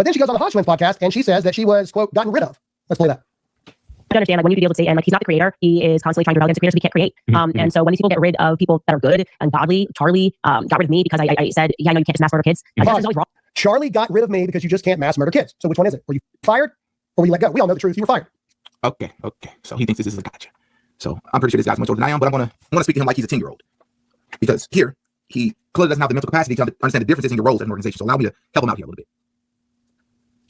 But then she goes on the Hodgman's podcast and she says that she was, quote, gotten rid of. Let's play that. I understand, like, when you deal with Satan, like, he's not the creator. He is constantly trying to rebel against the creators we can't create. And so when these people get rid of people that are good and godly, Charlie got rid of me because I said, yeah, no, you can't just mass murder kids. Like, that's always wrong. Charlie got rid of me because you just can't mass murder kids. So which one is it? Were you fired or were you let go? We all know the truth. You were fired. Okay. So he thinks this is a gotcha. So I'm pretty sure this guy's much older than I am, but I'm gonna speak to him like he's a 10-year-old. Because here, he clearly doesn't have the mental capacity to understand the differences in your roles as an organization. So allow me to help him out here a little bit.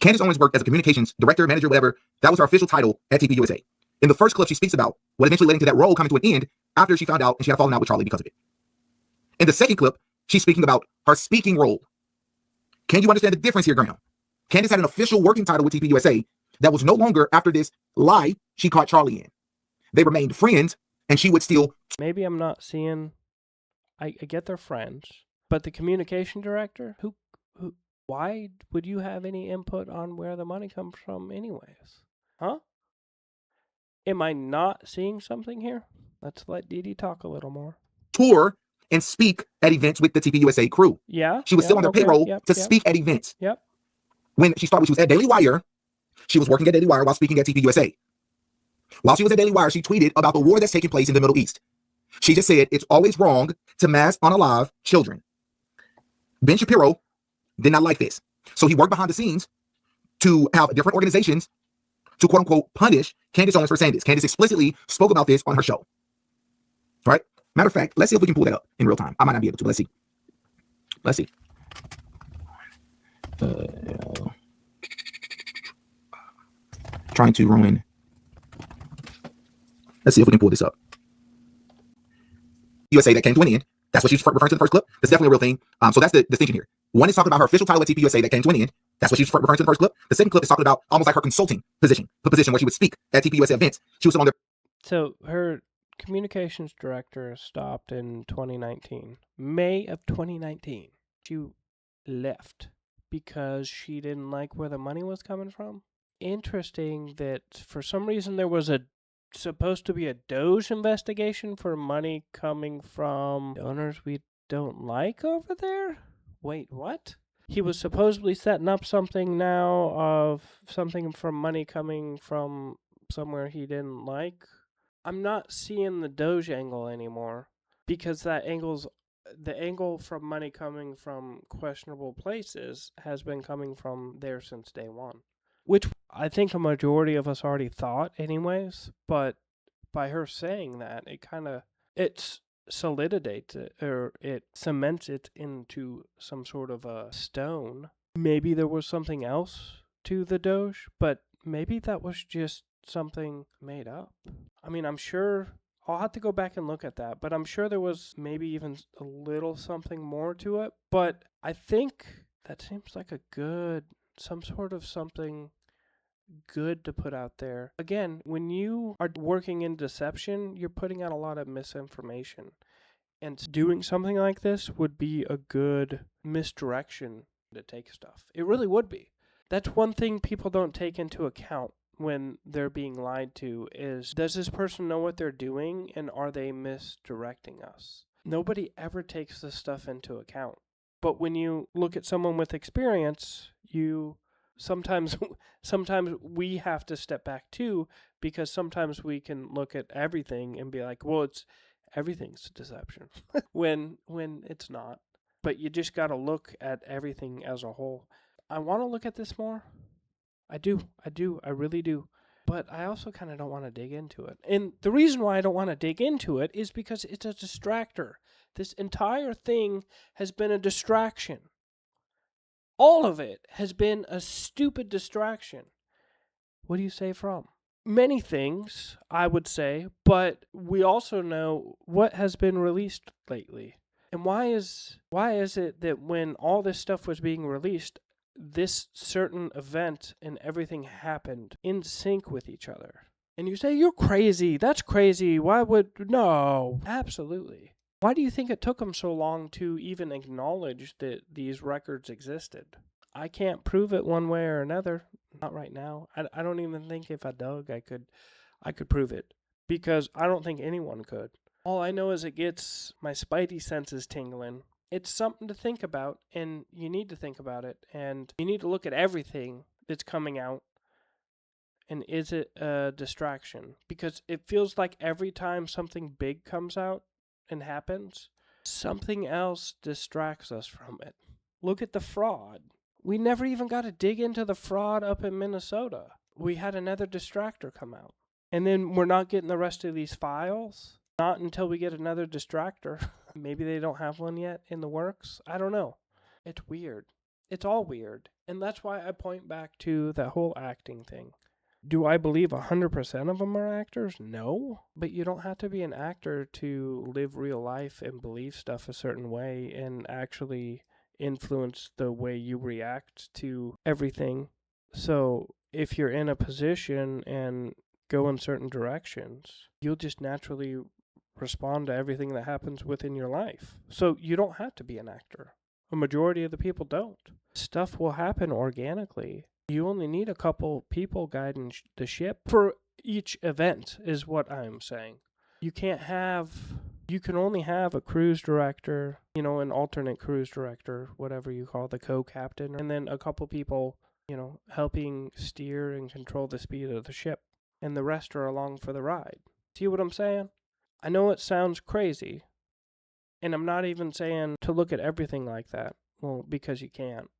Candace Owens worked as a communications director, manager, whatever. That was her official title at TPUSA. In the first clip, she speaks about what eventually led into that role coming to an end after she found out and she had fallen out with Charlie because of it. In the second clip, she's speaking about her speaking role. Can you understand the difference here, Graham? Candace had an official working title with TPUSA that was no longer after this lie she caught Charlie in. They remained friends, and she would still... Maybe I'm not seeing... I get they're friends, but the communication director, who, why would you have any input on where the money comes from anyways? Huh? Am I not seeing something here? Let's let Dee Dee talk a little more. Tour and speak at events with the TPUSA crew. Yeah. She was still on their payroll to speak at events. Yep. When she was at Daily Wire, she was working at Daily Wire while speaking at TPUSA. While she was at Daily Wire, she tweeted about the war that's taking place in the Middle East. She just said it's always wrong to mass unalive children. Ben Shapiro did not like this. So he worked behind the scenes to have different organizations to quote unquote punish Candace Owens for saying this. Candace explicitly spoke about this on her show. All right. Matter of fact, let's see if we can pull that up in real time. I might not be able to, but let's see. Let's see. Trying to ruin. Let's see if we can pull this up. USA that came to an end. That's what she's referring to in the first clip. That's definitely a real thing. So that's the distinction here. One is talking about her official title at TPUSA that came to an end. That's what she's referring to in the first clip. The second clip is talking about almost like her consulting position, the position where she would speak at TPUSA events. She was on there. So her communications director stopped in 2019, May of 2019. She left because she didn't like where the money was coming from. Interesting that for some reason there was supposed to be a Doge investigation for money coming from donors we don't like over there? Wait, what? He was supposedly setting up something now of something from money coming from somewhere he didn't like. I'm not seeing the Doge angle anymore because the angle from money coming from questionable places has been coming from there since day one. Which I think a majority of us already thought anyways, but by her saying that, it solidifies it, or it cements it into some sort of a stone. Maybe there was something else to the Doge, but maybe that was just something made up. I mean, I'm sure, I'll have to go back and look at that, but I'm sure there was maybe even a little something more to it, but I think that seems like some sort of something good to put out there. Again, when you are working in deception, you're putting out a lot of misinformation. And doing something like this would be a good misdirection to take stuff. It really would be. That's one thing people don't take into account when they're being lied to is, does this person know what they're doing and are they misdirecting us? Nobody ever takes this stuff into account. But when you look at someone with experience, sometimes we have to step back too, because sometimes we can look at everything and be like, well, everything's deception when it's not. But you just got to look at everything as a whole. I want to look at this more. I do. I really do. But I also kind of don't want to dig into it. And the reason why I don't want to dig into it is because it's a distractor. This entire thing has been a distraction. All of it has been a stupid distraction. What do you say from? Many things, I would say, but we also know what has been released lately. And why is it that when all this stuff was being released, this certain event and everything happened in sync with each other? And you say, you're crazy, that's crazy, no, absolutely. Why do you think it took them so long to even acknowledge that these records existed? I can't prove it one way or another. Not right now. I don't even think if I dug, I could prove it. Because I don't think anyone could. All I know is it gets my spidey senses tingling It's something to think about, and you need to think about it, and you need to look at everything that's coming out. And is it a distraction? Because it feels like every time something big comes out and happens, something else distracts us from it. Look at the fraud. We never even got to dig into the fraud up in Minnesota. We had another distractor come out. And then we're not getting the rest of these files. Not until we get another distractor. Maybe they don't have one yet in the works. I don't know. It's weird. It's all weird. And that's why I point back to that whole acting thing. Do I believe 100% of them are actors? No. But you don't have to be an actor to live real life and believe stuff a certain way and actually influence the way you react to everything. So if you're in a position and go in certain directions, you'll just naturally respond to everything that happens within your life. So you don't have to be an actor. A majority of the people don't. Stuff will happen organically. You only need a couple people guiding the ship for each event, is what I'm saying. You can only have a cruise director, an alternate cruise director, whatever you call the co-captain, and then a couple people, helping steer and control the speed of the ship. And the rest are along for the ride. See what I'm saying? I know it sounds crazy, and I'm not even saying to look at everything like that. Well, because you can't.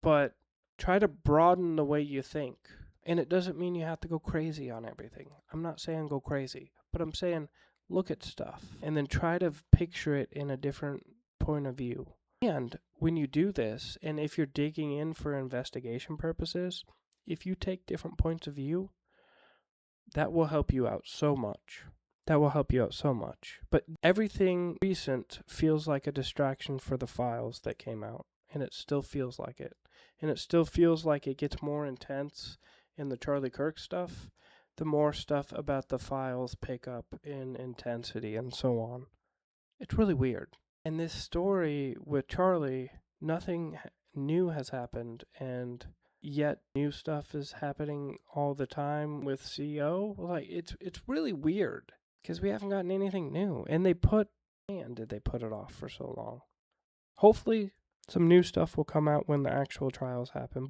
But try to broaden the way you think. And it doesn't mean you have to go crazy on everything. I'm not saying go crazy, but I'm saying look at stuff and then try to picture it in a different point of view. And when you do this, and if you're digging in for investigation purposes, if you take different points of view, that will help you out so much. But everything recent feels like a distraction for the files that came out. And it still feels like it. And it still feels like it gets more intense in the Charlie Kirk stuff, the more stuff about the files pick up in intensity and so on. It's really weird. And this story with Charlie, nothing new has happened, and yet new stuff is happening all the time with CO. Like, it's really weird, because we haven't gotten anything new. And did they put it off for so long? Hopefully some new stuff will come out when the actual trials happen.